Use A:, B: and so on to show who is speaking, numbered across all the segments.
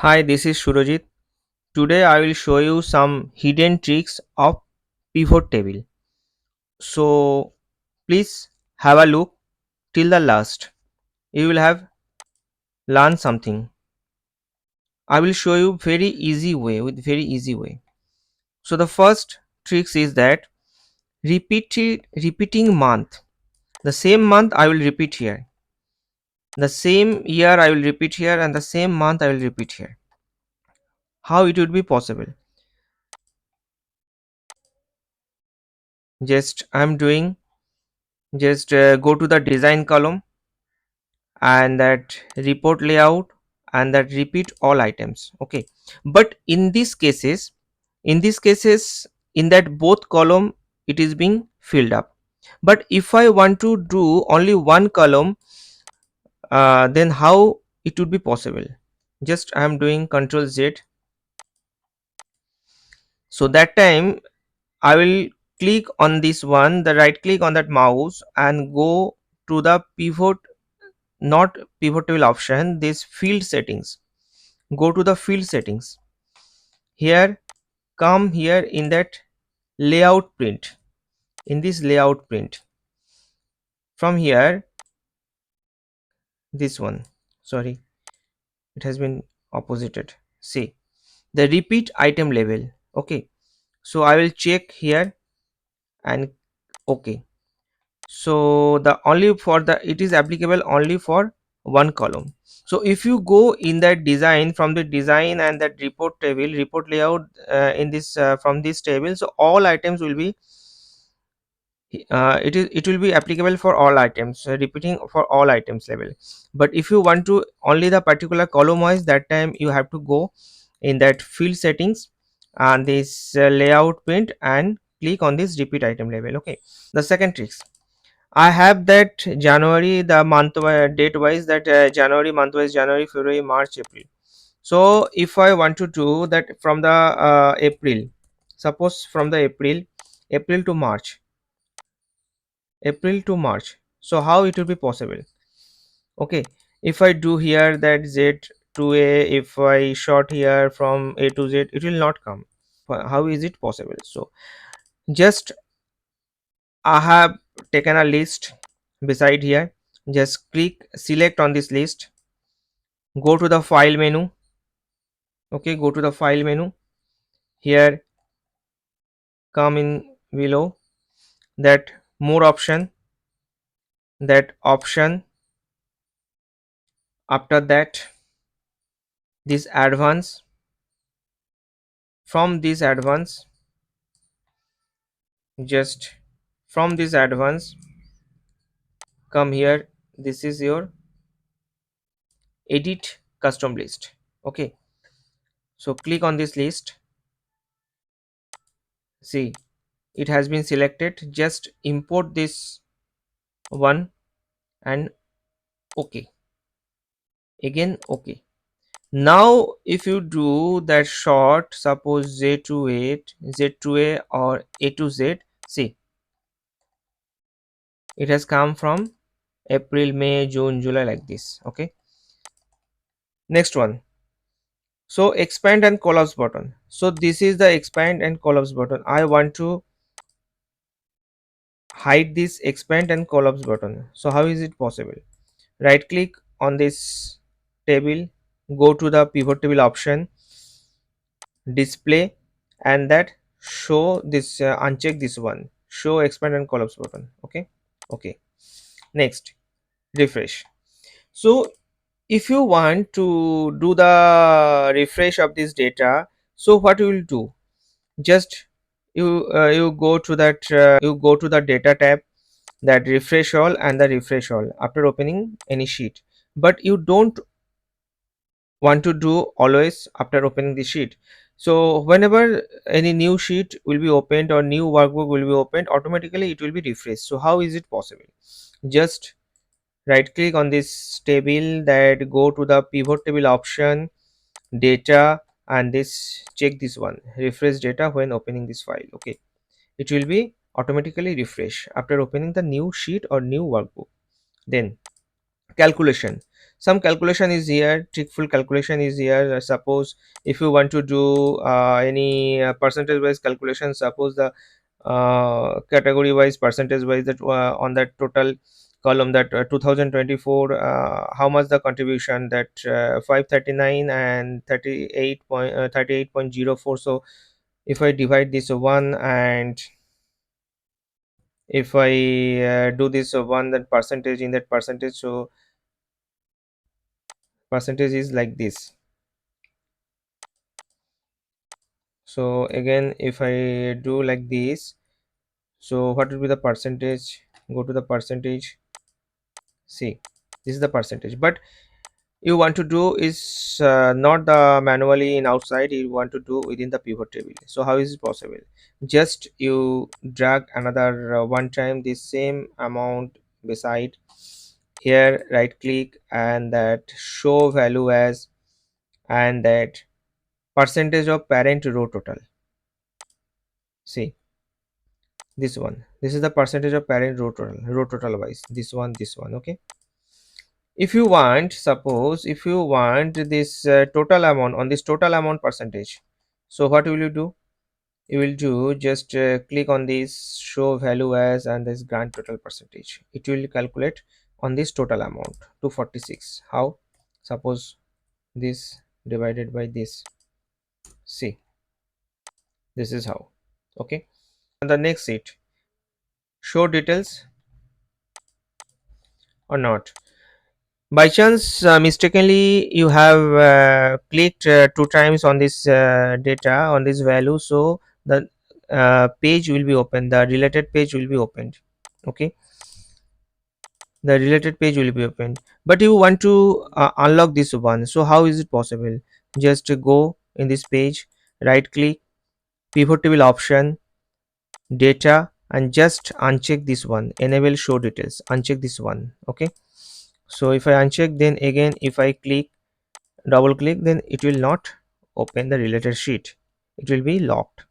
A: Hi, this is Surajit. Today I will show you some hidden tricks of pivot table. So please have a look till the last. You will have learned something. I will show you very easy way with very easy way. So the first tricks is that repeating month. The same month I will repeat here. The same year I will repeat here and the same month I will repeat here. How it would be possible? Just I'm doing just go to the design column and that report layout and that repeat all items. Okay, but in these cases in that both column it is being filled up. But if I want to do only one column, then how it would be possible? Just I am doing control Z. So that time I will click on this one, the right click on that mouse and go to the pivot, not pivot table option, this field settings. Go to the field settings. Here, come here in that layout print. In this layout print, from here, this one, sorry, it has been opposited. See the repeat item label. Okay, so I will check here and okay. So the only for the it is applicable only for one column. So if you go in that design, from the design and that report table, report layout, in this from this table, so all items will be it will be applicable for all items, repeating for all items level. But if you want to only the particular column wise, that time you have to go in that field settings and this layout print and click on this repeat item label. Okay, the second trick, I have that January, the month date wise, that January month wise, January, February, March, April. So if I want to do that from the April, suppose from the April to March, April to March. So how it will be possible? Okay, if I do here that Z to A, if I short here from A to Z, it will not come. How is it possible? So just I have taken a list beside here. Just click select on this list, go to the file menu. Okay, go to the file menu. Here, come in below that more option, that option. After that, this advance. From this advance, just from this advance, come here. This is your edit custom list. Okay, so click on this list. See, it has been selected. Just import this one and okay, again okay. Now if you do that short, suppose Z to 8, Z to A or A to Z, see it has come from April, May, June, July, like this. Okay, next one. So expand and collapse button. So this is the expand and collapse button. I want to hide this expand and collapse button. So how is it possible? Right click on this table, go to the pivot table option, display, and that show this, uncheck this one, show expand and collapse button. Okay, okay, next, refresh. So if you want to do the refresh of this data, so what you will do, just you go to that, you go to the data tab, that refresh all and the refresh all after opening any sheet. But you don't want to do always after opening the sheet. So whenever any new sheet will be opened or new workbook will be opened, automatically it will be refreshed. So how is it possible? Just right click on this table, that go to the pivot table option, data, and this check this one, refresh data when opening this file. Okay, it will be automatically refresh after opening the new sheet or new workbook. Then calculation. some calculation is here, trickful calculation is here. Suppose if you want to do any percentage wise calculation, suppose the category wise percentage wise that on that total column, that 2024, how much the contribution, that 539 and 38.04. So if I divide this one, and if I do this one, that percentage in that percentage, so percentage is like this. So again, if I do like this, so what will be the percentage? Go to the percentage. See, this is the percentage, but you want to do is not the manually in outside, you want to do within the pivot table. So how is it possible? Just you drag another one time this same amount beside here, right click, and that show value as, and that percentage of parent row total. See, this one, this is the percentage of parent row total wise, this one. Okay, if you want, suppose if you want this total amount, on this total amount percentage, so what will you do? You will do just click on this show value as and this grant total percentage, it will calculate on this total amount 246. How? Suppose this divided by this. See, this is how. Okay, and the next sheet, show details or not. By chance mistakenly you have clicked two times on this data, on this value, so the page will be open, the related page will be opened. Okay, the related page will be opened, but you want to unlock this one. So how is it possible? Just go in this page, right click, pivot table option, data, and just uncheck this one, enable show details, uncheck this one. Okay, so if I uncheck, then again if I click, double click, then it will not open the related sheet, it will be locked.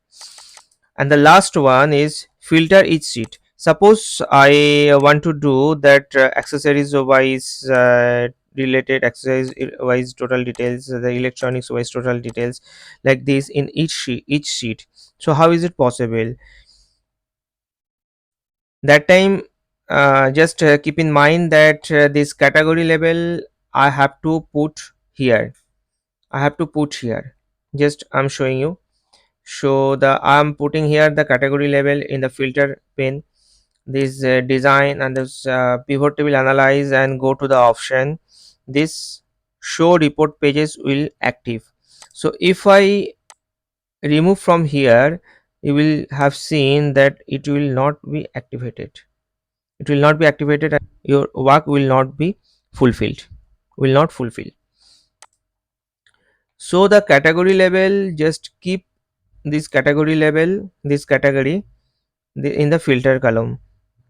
A: And the last one is filter each sheet. Suppose I want to do that accessories wise related accessories wise total details, the electronics wise total details, like this in each sheet. So how is it possible? That time just keep in mind that this category label I have to put here, I have to put here. Just I'm showing you. So the I'm putting here the category label in the filter pane. This design and this pivot table analyze and go to the option. This show report pages will active. So if I remove from here, you will have seen that it will not be activated. It will not be activated. And your work will not be fulfilled. Will not fulfill. So the category label, just keep this category label, this category in the filter column,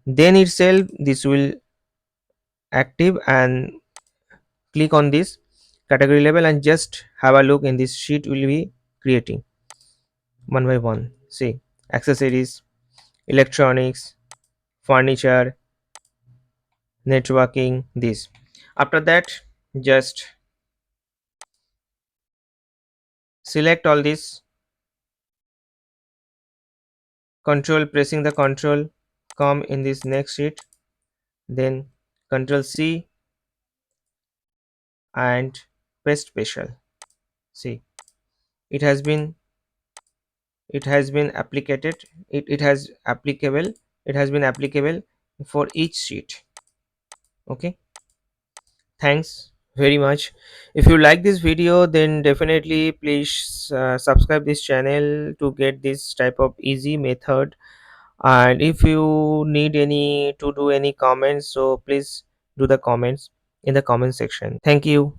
A: then itself this will active, and click on this category label and just have a look in this sheet will be creating one by one. See, accessories, electronics, furniture, networking, this. After that, just select all this, control, pressing the control, come in this next sheet, then control C and paste special. See, it has been, applicated, it has applicable, it has been applicable for each sheet. Okay, thanks very much. If you like this video, then definitely please subscribe this channel to get this type of easy method. And if you need any to do any comments, so please do the comments in the comment section. Thank you.